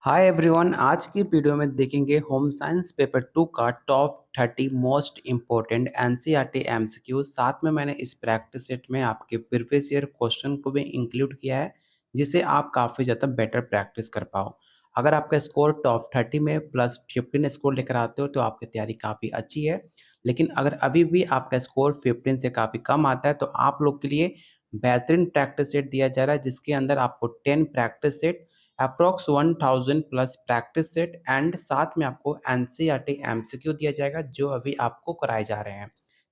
Hi everyone. आज की video में देखेंगे होम साइंस पेपर 2 का top 30 most important NCERT MCQ. साथ में मैंने इस प्रैक्टिस सेट में आपके प्रीवियस ईयर क्वेश्चन को भी इंक्लूड किया है, जिससे आप काफ़ी ज़्यादा बेटर प्रैक्टिस कर पाओ। अगर आपका स्कोर टॉप 30 में प्लस 15 स्कोर लेकर आते हो तो आपकी तैयारी काफ़ी अच्छी है। लेकिन अगर अभी भी आपका स्कोर 15 से काफ़ी कम आता है तो आप लोग के लिए बेहतरीन प्रैक्टिस सेट दिया जा रहा है, जिसके अंदर आपको 10 practice set approx 1000 plus practice set and साथ में आपको एनसीईआरटी एमसीक्यू दिया जाएगा, जो अभी आपको कराए जा रहे हैं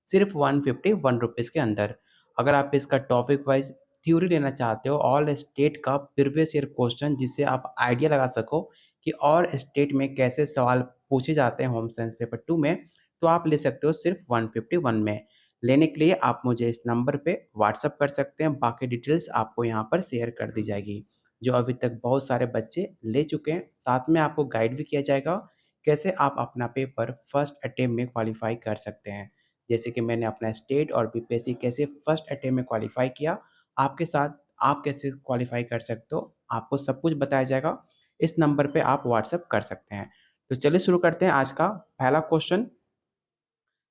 सिर्फ 151 रुपीज़ के अंदर। अगर आप इसका टॉपिक वाइज थ्योरी लेना चाहते हो, ऑल स्टेट का प्रीवियस ईयर क्वेश्चन, जिससे आप आइडिया लगा सको कि और स्टेट में कैसे सवाल पूछे जाते हैं होम साइंस पेपर 2 में, तो आप ले सकते हो सिर्फ 151 में। लेने के लिए आप मुझे इस नंबर पे व्हाट्सअप कर सकते हैं, बाकी डिटेल्स आपको यहाँ पर शेयर कर दी जाएगी। जो अभी तक बहुत सारे बच्चे ले चुके हैं, साथ में आपको गाइड भी किया जाएगा कैसे आप अपना पेपर फर्स्ट अटेम्प्ट में क्वालिफाई कर सकते हैं। जैसे कि मैंने अपना स्टेट और बीपीएससी कैसे फर्स्ट अटेम्प्ट में क्वालिफाई किया, आपके साथ आप कैसे क्वालिफाई कर सकते हो, आपको सब कुछ बताया जाएगा। इस नंबर पे आप व्हाट्सअप कर सकते हैं। तो चलिए शुरू करते हैं आज का पहला क्वेश्चन।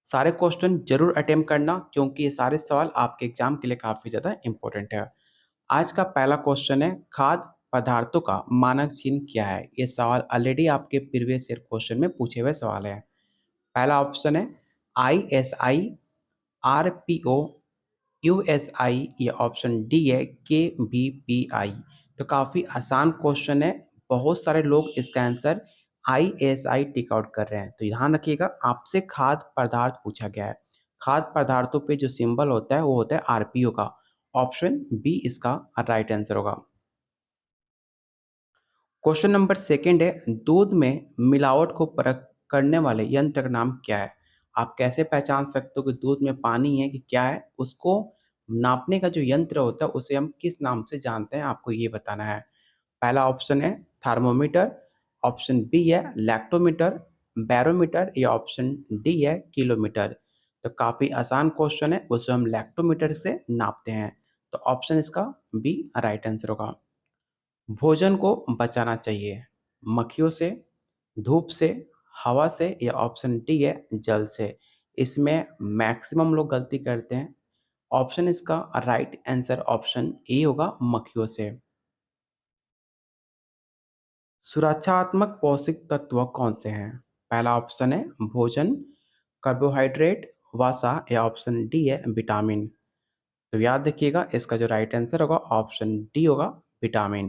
सारे क्वेश्चन जरूर अटेम्प्ट करना, क्योंकि ये सारे सवाल आपके एग्जाम के लिए काफ़ी ज़्यादा इंपॉर्टेंट है। आज का पहला क्वेश्चन है, खाद्य पदार्थों का मानक चिन्ह क्या है? ये सवाल ऑलरेडी आपके प्रीवियस ईयर क्वेश्चन में पूछे हुए सवाल है। पहला ऑप्शन है ISI, RPO, USI, या ऑप्शन डी है KBPI। तो काफ़ी आसान क्वेश्चन है, बहुत सारे लोग इसका आंसर ISI टिक आउट कर रहे हैं। तो ध्यान रखिएगा, आपसे खाद्य पदार्थ पूछा गया है। खाद्य पदार्थों पे जो सिंबल होता है वो होता है RPO का। ऑप्शन बी इसका राइट आंसर होगा। क्वेश्चन नंबर सेकंड है, दूध में मिलावट को परख करने वाले यंत्र का नाम क्या है? आप कैसे पहचान सकते हो कि दूध में पानी है कि क्या है? उसको नापने का जो यंत्र होता है उसे हम किस नाम से जानते हैं, आपको ये बताना है। पहला ऑप्शन है थर्मोमीटर, ऑप्शन बी है लैक्टोमीटर, बैरोमीटर, या ऑप्शन डी है किलोमीटर। तो काफ़ी आसान क्वेश्चन है, उसे हम लैक्टोमीटर से नापते हैं। तो ऑप्शन इसका बी राइट आंसर होगा। भोजन को बचाना चाहिए मक्खियों से, धूप से, हवा से, या ऑप्शन डी है जल से। इसमें मैक्सिमम लोग गलती करते हैं। ऑप्शन इसका राइट आंसर ऑप्शन ए होगा, मक्खियों से। सुरक्षात्मक पौष्टिक तत्व कौन से हैं? पहला ऑप्शन है भोजन, कार्बोहाइड्रेट, वसा, या ऑप्शन डी है विटामिन। तो याद रखिएगा, इसका जो राइट आंसर होगा ऑप्शन डी होगा, विटामिन।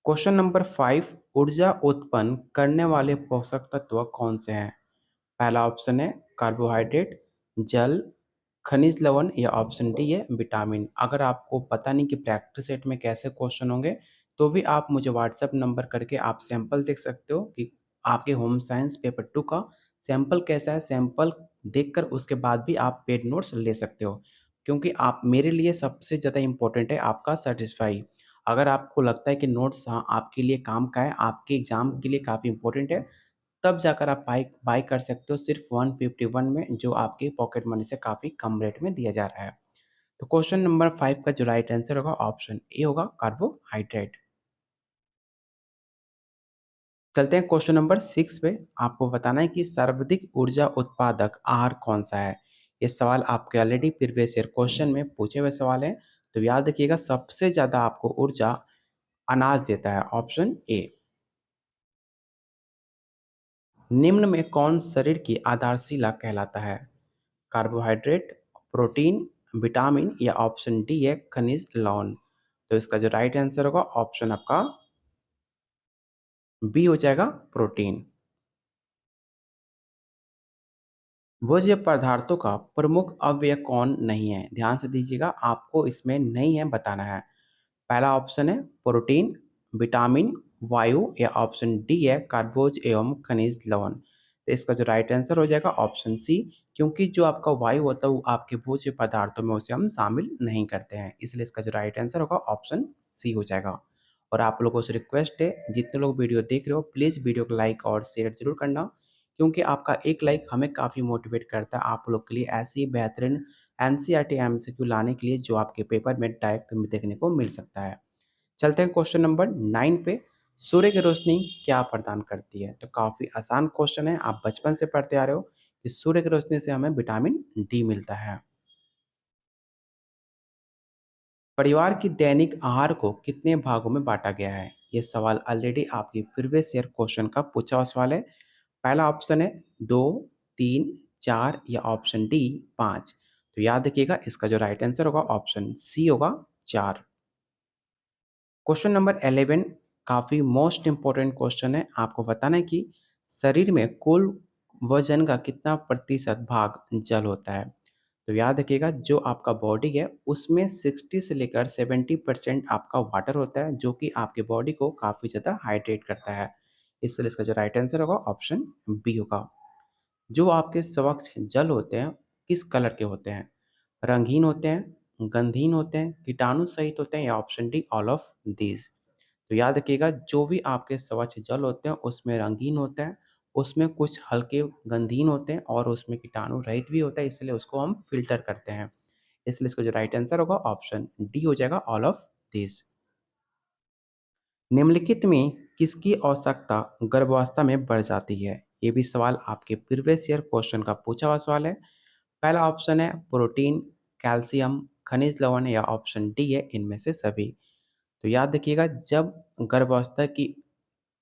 क्वेश्चन नंबर 5, ऊर्जा उत्पन्न करने वाले पोषक तत्व कौन से हैं? पहला ऑप्शन है कार्बोहाइड्रेट, जल, खनिज लवण, या ऑप्शन डी है विटामिन। अगर आपको पता नहीं कि प्रैक्टिस सेट में कैसे क्वेश्चन होंगे, तो भी आप मुझे व्हाट्सएप नंबर करके आप सैंपल देख सकते हो कि आपके होम साइंस पेपर 2 का सैंपल कैसा है। सैंपल देखकर उसके बाद भी आप पेड नोट्स ले सकते हो, क्योंकि आप मेरे लिए सबसे ज़्यादा इम्पोर्टेंट है आपका सेटिस्फाई। अगर आपको लगता है कि नोट्स हाँ आपके लिए काम का है, आपके एग्जाम के लिए काफ़ी इंपॉर्टेंट है, तब जाकर आप बाय बाय कर सकते हो सिर्फ 151 में, जो आपके पॉकेट मनी से काफ़ी कम रेट में दिया जा रहा है। तो क्वेश्चन नंबर 5 का जो राइट आंसर होगा ऑप्शन ए होगा, कार्बोहाइड्रेट। चलते हैं क्वेश्चन नंबर 6 पे। आपको बताना है कि सर्वाधिक ऊर्जा उत्पादक आहार कौन सा है? ये सवाल आपके ऑलरेडी प्रीवियस ईयर क्वेश्चन में पूछे हुए सवाल है। तो याद रखिएगा, सबसे ज़्यादा आपको ऊर्जा अनाज देता है, ऑप्शन ए। निम्न में कौन शरीर की आधारशिला कहलाता है? कार्बोहाइड्रेट, प्रोटीन, विटामिन, या ऑप्शन डी है खनिज लवण। तो इसका जो राइट आंसर होगा ऑप्शन आपका बी हो जाएगा, प्रोटीन। भोज्य पदार्थों का प्रमुख अवयव कौन नहीं है? ध्यान से दीजिएगा, आपको इसमें नहीं है बताना है। पहला ऑप्शन है प्रोटीन, विटामिन, वायु, या ऑप्शन डी है कार्बोज एवं खनिज लवण। तो इसका जो राइट आंसर हो जाएगा ऑप्शन सी, क्योंकि जो आपका वायु होता है वो आपके भोज्य पदार्थों में उसे हम शामिल नहीं करते हैं, इसलिए इसका जो राइट आंसर होगा ऑप्शन सी हो जाएगा। और आप लोगों से रिक्वेस्ट है, जितने लोग वीडियो देख रहे हो प्लीज़ वीडियो को लाइक और शेयर जरूर करना, क्योंकि आपका एक लाइक हमें काफ़ी मोटिवेट करता है आप लोग के लिए ऐसी बेहतरीन एनसीईआरटी एमसीक्यू लाने के लिए, जो आपके पेपर में डायरेक्ट देखने को मिल सकता है। चलते हैं क्वेश्चन नंबर 9 पे। सूर्य की रोशनी क्या प्रदान करती है? तो काफ़ी आसान क्वेश्चन है, आप बचपन से पढ़ते आ रहे हो कि सूर्य की रोशनी से हमें विटामिन डी मिलता है। परिवार की दैनिक आहार को कितने भागों में बांटा गया है? ये सवाल ऑलरेडी आपकी प्रीवियस ईयर क्वेश्चन का पूछा हुआ सवाल है। पहला ऑप्शन है 2, 3, 4 या ऑप्शन डी 5। तो याद रखिएगा इसका जो राइट आंसर होगा ऑप्शन सी होगा 4। क्वेश्चन नंबर 11 काफ़ी मोस्ट इम्पोर्टेंट क्वेश्चन है। आपको बताना है कि शरीर में कुल वजन का कितना प्रतिशत भाग जल होता है। तो याद रखिएगा जो आपका बॉडी है उसमें 60 से लेकर 70% आपका वाटर होता है जो कि आपके बॉडी को काफ़ी ज़्यादा हाइड्रेट करता है। इसलिए इसका जो राइट आंसर होगा ऑप्शन बी होगा। जो आपके स्वच्छ जल होते हैं किस कलर के होते हैं? रंगीन होते हैं, गंधहीन होते हैं, कीटाणु सहित होते हैं या option D all of these. तो याद रखिएगा जो भी आपके स्वच्छ जल होते हैं उसमें रंगीन होता है, उसमें कुछ हल्के गंधहीन होते हैं और उसमें कीटाणु रहित भी होता है, इसलिए उसको हम फ़िल्टर करते हैं। इसलिए इसका जो राइट आंसर होगा ऑप्शन डी हो जाएगा ऑल ऑफ दिस। निम्नलिखित में किसकी आवश्यकता गर्भावस्था में बढ़ जाती है? ये भी सवाल आपके प्रीवियस ईयर क्वेश्चन का पूछा हुआ सवाल है। पहला ऑप्शन है प्रोटीन, कैल्शियम, खनिज लवण या ऑप्शन डी है इनमें से सभी। तो याद रखिएगा जब गर्भावस्था की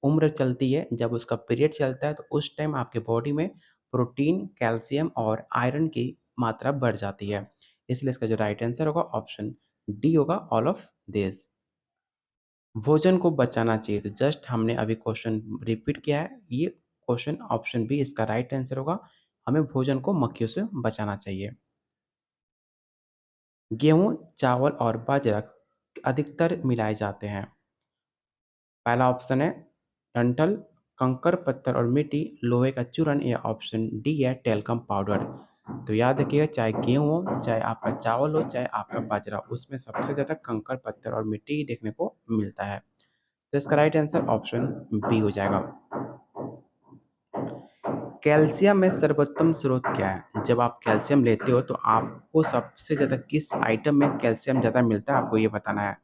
उम्र चलती है, जब उसका पीरियड चलता है तो उस टाइम आपके बॉडी में प्रोटीन, कैल्शियम और आयरन की मात्रा बढ़ जाती है। इसलिए इसका जो राइट आंसर होगा ऑप्शन डी होगा ऑल ऑफ दिस। भोजन को बचाना चाहिए तो जस्ट हमने अभी क्वेश्चन रिपीट किया है। ये क्वेश्चन ऑप्शन बी इसका राइट आंसर होगा। हमें भोजन को मक्खियों से बचाना चाहिए। गेहूँ, चावल और बाजरा अधिकतर मिलाए जाते हैं। पहला ऑप्शन है डंठल, कंकर पत्थर और मिट्टी, लोहे का चूर्ण या ऑप्शन डी है टेल्कम पाउडर। तो याद रखिएगा चाहे गेहूँ हो, चाहे आपका चावल हो, चाहे आपका बाजरा, उसमें सबसे ज़्यादा कंकर पत्थर और मिट्टी ही देखने को मिलता है। तो इसका राइट आंसर ऑप्शन बी हो जाएगा। कैल्शियम में सर्वोत्तम स्रोत क्या है? जब आप कैल्शियम लेते हो तो आपको सबसे ज़्यादा किस आइटम में कैल्शियम ज़्यादा मिलता है आपको ये बताना है।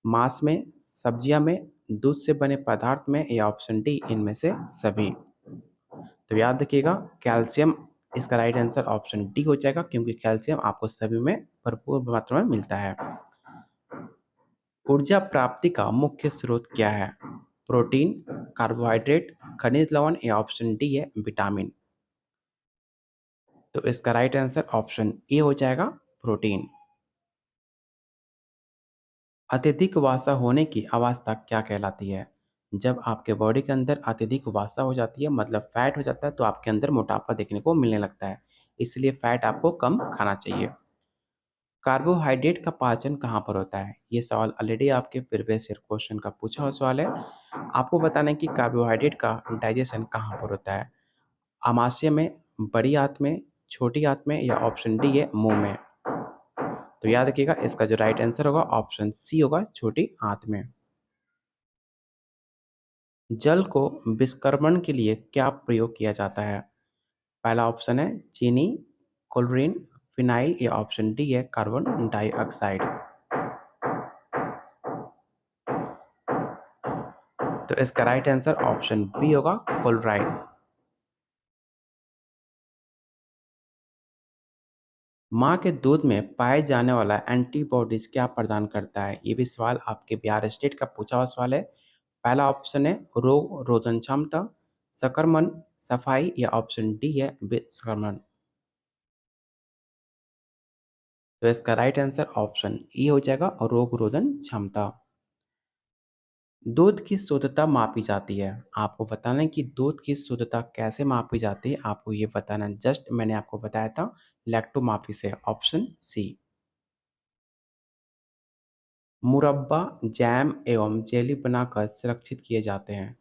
मांस में, सब्जियां में, दूध से बने पदार्थ में या ऑप्शन डी इनमें से सभी। तो याद रखिएगा कैल्शियम इसका राइट आंसर ऑप्शन डी हो जाएगा क्योंकि कैल्शियम आपको सभी में भरपूर मात्रा में मिलता है। ऊर्जा प्राप्ति का मुख्य स्रोत क्या है? प्रोटीन, कार्बोहाइड्रेट, खनिज लवण या ऑप्शन डी है विटामिन। तो इसका राइट आंसर ऑप्शन ए हो जाएगा प्रोटीन। अत्यधिक वसा होने की अवस्था क्या कहलाती है? जब आपके बॉडी के अंदर अत्यधिक वसा हो जाती है मतलब फैट हो जाता है तो आपके अंदर मोटापा देखने को मिलने लगता है। इसलिए फैट आपको कम खाना चाहिए। कार्बोहाइड्रेट का पाचन कहाँ पर होता है? ये सवाल ऑलरेडी आपके प्रीवियस ईयर क्वेश्चन का पूछा हुआ सवाल है। आपको बताना है कि कार्बोहाइड्रेट का डाइजेशन कहाँ पर होता है? आमाशय में, बड़ी आंत में, छोटी आंत में या ऑप्शन डी है मुंह में। तो याद रखिएगा इसका जो राइट आंसर होगा ऑप्शन सी होगा छोटी आंत में। जल को विष्कर्मण के लिए क्या प्रयोग किया जाता है? पहला ऑप्शन है चीनी, क्लोरीन, फिनाइल या ऑप्शन डी है कार्बन डाइऑक्साइड। तो इसका राइट आंसर ऑप्शन बी होगा क्लोराइड। माँ के दूध में पाए जाने वाला एंटीबॉडीज क्या प्रदान करता है? ये भी सवाल आपके बिहार स्टेट का पूछा हुआ सवाल है। पहला ऑप्शन है रोग रोधन क्षमता, संक्रमण, सफाई या ऑप्शन डी है विषक्रमण। तो इसका राइट आंसर ऑप्शन ई हो जाएगा रोग रोधन क्षमता। दूध की शुद्धता मापी जाती है। आपको बताना है कि दूध की शुद्धता कैसे मापी जाती है, आपको ये बताना है। जस्ट मैंने आपको बताया था लैक्टोमापी से, ऑप्शन सी। मुरब्बा, जैम एवं जेली बनाकर सुरक्षित किए जाते हैं।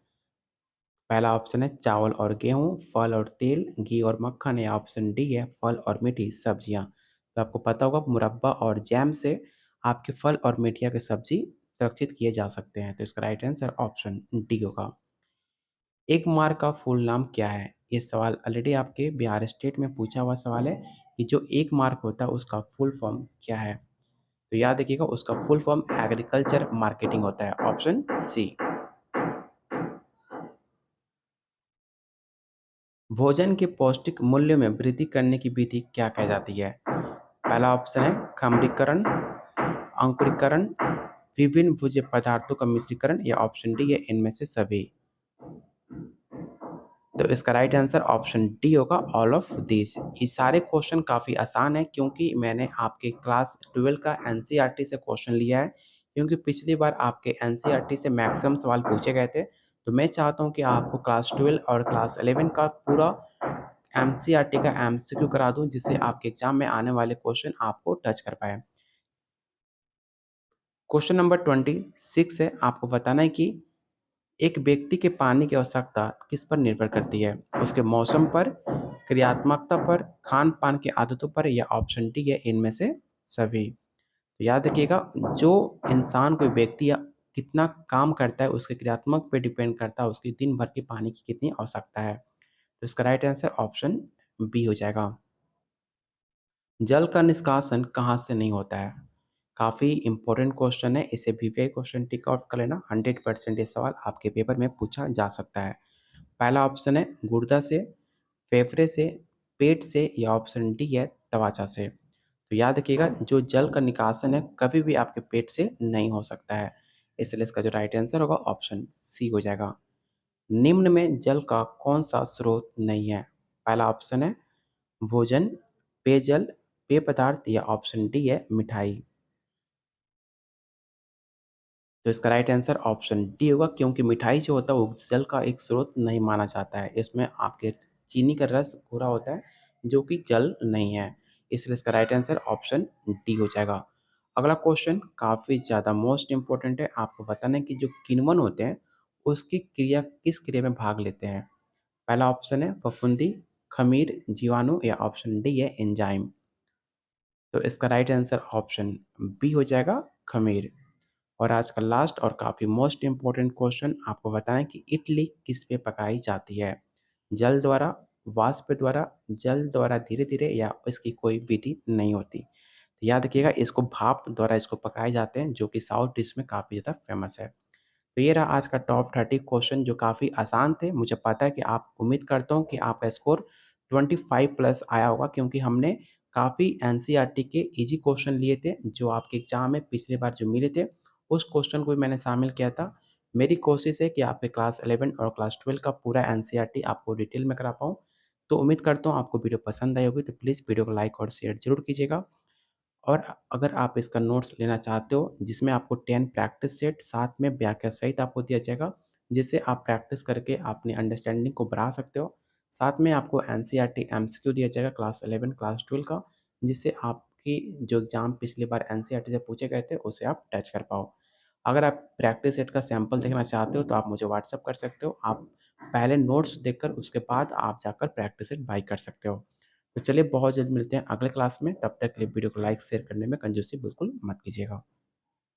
पहला ऑप्शन है चावल और गेहूँ, फल और तेल, घी और मक्खन या ऑप्शन डी है फल और मीठी सब्जियाँ। तो आपको पता होगा मुरब्बा और जैम से आपके फल और मीठिया के सब्जी सुरक्षित किए जा सकते हैं। तो इसका राइट आंसर ऑप्शन डी होगा। एक मार्क का फुल नाम क्या है? ये सवाल ऑलरेडी आपके बिहार स्टेट में पूछा हुआ सवाल है कि जो एक मार्क होता है उसका फुल फॉर्म क्या है? तो याद रखिएगा उसका फुल फॉर्म एग्रीकल्चर मार्केटिंग होता है, ऑप्शन सी। भोजन के पौष्टिक मूल्य में वृद्धि करने की विधि क्या कही जाती है? पहला ऑप्शन है खमीरीकरण, अंकुरीकरण, विभिन्न भोज्य पदार्थों का मिश्रीकरण या ऑप्शन डी है इनमें से सभी। तो इसका राइट आंसर ऑप्शन डी होगा, ऑल ऑफ दिस। ये सारे क्वेश्चन काफ़ी आसान है क्योंकि मैंने आपके क्लास 12 का एनसीईआरटी से क्वेश्चन लिया है, क्योंकि पिछली बार आपके एनसीईआरटी से मैक्सिमम सवाल पूछे गए थे। तो मैं चाहता हूँ कि आपको क्लास 12 और क्लास 11 का पूरा एनसीईआरटी का एमसीक्यू करा दूँ, जिससे आपके एग्जाम में आने वाले क्वेश्चन आपको टच कर पाए। क्वेश्चन नंबर 26 है, आपको बताना है कि एक व्यक्ति के पानी की आवश्यकता किस पर निर्भर करती है? उसके मौसम पर, क्रियात्मकता पर, खान-पान की आदतों पर या ऑप्शन डी है इनमें से सभी। तो याद रखिएगा, जो इंसान कोई व्यक्ति या कितना काम करता है उसके क्रियात्मक पे डिपेंड करता है उसकी दिन भर की पानी की कितनी आवश्यकता है। तो इसका राइट आंसर ऑप्शन बी हो जाएगा। जल का निष्कासन कहाँ से नहीं होता है? काफ़ी इंपॉर्टेंट क्वेश्चन है, इसे वीवीआई क्वेश्चन टिक आउट कर लेना। 100% ये सवाल आपके पेपर में पूछा जा सकता है। पहला ऑप्शन है गुर्दा से, फेफड़े से, पेट से या ऑप्शन डी है त्वचा से। तो याद रखिएगा, जो जल का निकासन है कभी भी आपके पेट से नहीं हो सकता है, इसलिए इसका जो राइट आंसर होगा ऑप्शन सी हो जाएगा। निम्न में जल का कौन सा स्रोत नहीं है? पहला ऑप्शन है भोजन, पेयजल, पेय पदार्थ या ऑप्शन डी है मिठाई। तो इसका राइट आंसर ऑप्शन डी होगा, क्योंकि मिठाई जो होता है वो जल का एक स्रोत नहीं माना जाता है। इसमें आपके चीनी का रस पूरा होता है जो कि जल नहीं है, इसलिए इसका राइट आंसर ऑप्शन डी हो जाएगा। अगला क्वेश्चन काफ़ी ज़्यादा मोस्ट इंपॉर्टेंट है, आपको बताना है कि जो किण्वन होते हैं उसकी क्रिया किस क्रिया में भाग लेते हैं? पहला ऑप्शन है फफूंदी, खमीर, जीवाणु या ऑप्शन डी है एंजाइम। तो इसका राइट आंसर ऑप्शन बी हो जाएगा, खमीर। और आज का लास्ट और काफ़ी मोस्ट इम्पोर्टेंट क्वेश्चन, आपको बताएं कि इडली किस पे पकाई जाती है? जल द्वारा, वाष्प द्वारा, जल द्वारा धीरे धीरे या इसकी कोई विधि नहीं होती। तो याद रखिएगा, इसको भाप द्वारा इसको पकाए जाते हैं, जो कि साउथ डिश में काफ़ी ज़्यादा फेमस है। तो ये रहा आज का टॉप 30 क्वेश्चन जो काफ़ी आसान थे। मुझे पता है कि आप, उम्मीद करता हूँ कि आपका स्कोर 25 प्लस आया होगा, क्योंकि हमने काफ़ी एनसीईआरटी के ईजी क्वेश्चन लिए थे जो आपके एग्जाम में पिछली बार जो मिले थे, उस क्वेश्चन को भी मैंने शामिल किया था। मेरी कोशिश है कि आपके क्लास 11 और क्लास 12 का पूरा एनसीईआरटी आपको डिटेल में करा पाऊँ। तो उम्मीद करता हूँ आपको वीडियो पसंद आई होगी, तो प्लीज़ वीडियो को लाइक और शेयर ज़रूर कीजिएगा। और अगर आप इसका नोट्स लेना चाहते हो जिसमें आपको 10 प्रैक्टिस सेट साथ में व्याख्या सहित आपको दिया जाएगा, जिससे आप प्रैक्टिस करके अपनी अंडरस्टैंडिंग को बढ़ा सकते हो। साथ में आपको एनसीईआरटी एमसीक्यू दिया जाएगा क्लास 11 क्लास 12 का, जिससे आपकी जो एग्ज़ाम पिछली बार एनसीईआरटी से पूछे गए थे उसे आप टच कर पाओ। अगर आप प्रैक्टिस सेट का सैंपल देखना चाहते हो तो आप मुझे व्हाट्सएप कर सकते हो। आप पहले नोट्स देखकर उसके बाद आप जाकर प्रैक्टिस सेट बाय कर सकते हो। तो चलिए बहुत जल्द मिलते हैं अगले क्लास में, तब तक के लिए वीडियो को लाइक शेयर करने में कंजूसी बिल्कुल मत कीजिएगा।